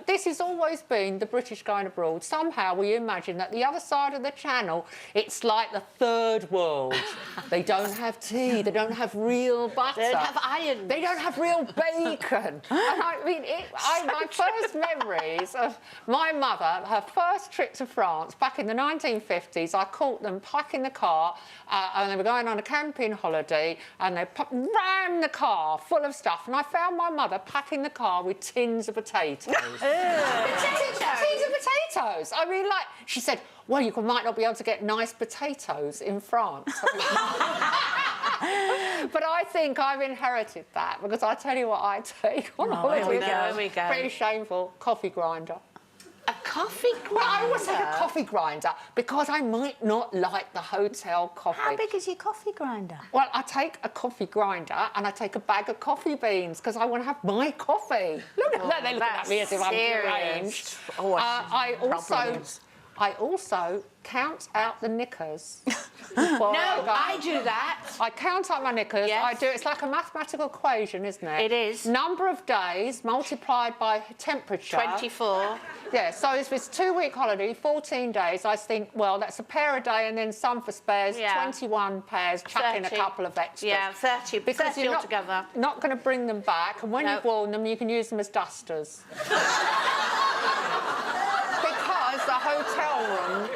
This has always been the British going abroad. Somehow we imagine that the other side of the channel, it's like the third world. They don't have tea, they don't have real butter. They don't have iron. They don't have real bacon. And I mean, my first memories of my mother, her first trip to France back in the 1950s, I caught them packing the car and they were going on a camping holiday and they rammed the car full of stuff and I found my mother packing the car with tins of potatoes. Tins of potatoes. I mean, like, she said, well, you might not be able to get nice potatoes in France. But I think I've inherited that because I tell you what I take on holiday. Here we go. Pretty shameful. Coffee grinder. A coffee grinder? Well, I always take a coffee grinder because I might not like the hotel coffee. How big is your coffee grinder? Well, I take a coffee grinder and I take a bag of coffee beans because I want to have my coffee. Look at that, they're looking at me as if I'm deranged. I also count out the knickers. I do that. I count out my knickers. Yes. I do. It's like a mathematical equation, isn't it? It is. Number of days multiplied by temperature. 24. Yeah, so if it's 2-week holiday, 14 days, I think, well, that's a pair a day and then some for spares, 21 pairs, chuck in a couple of extras. Yeah, 30, because 30 you're altogether. not going to bring them back, and when you've worn them, you can use them as dusters. Because the hotel room...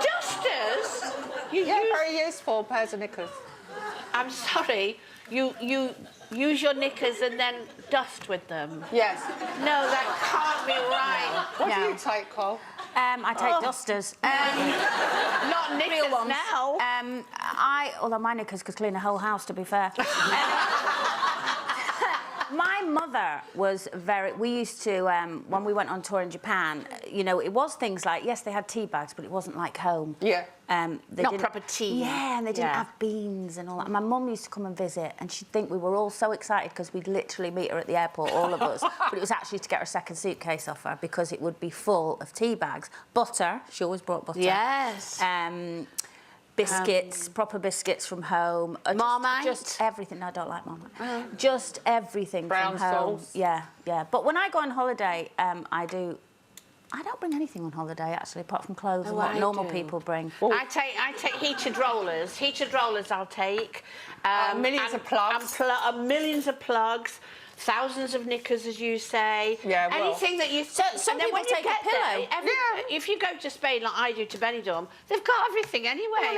Dusters? Very useful pairs of knickers. I'm sorry, you use your knickers and then dust with them? Yes. No, that can't be right. What do you take, Cole? I take dusters. Not knickers Real ones. now. Although my knickers could clean a whole house, to be fair. My mother was we used to, when we went on tour in Japan, you know, it was things like, yes, they had tea bags, but it wasn't like home. Yeah. Not proper tea. Yeah, and they didn't have beans and all that. My mum used to come and visit, and she'd think we were all so excited because we'd literally meet her at the airport, all of us. But it was actually to get her a second suitcase off her because it would be full of tea bags. Butter, she always brought butter. Yes. Biscuits, proper biscuits from home. Marmite? Just everything. No, I don't like Marmite. Just everything Brown from home. sauce. Yeah, yeah. But when I go on holiday, I don't bring anything on holiday, actually, apart from clothes and what normal people bring. I take heated rollers. Heated rollers I'll take. Millions of plugs. Millions of plugs. Thousands of knickers, as you say. Yeah, well. Anything that you... Some people take a pillow. If you go to Spain like I do to Benidorm, they've got everything anyway.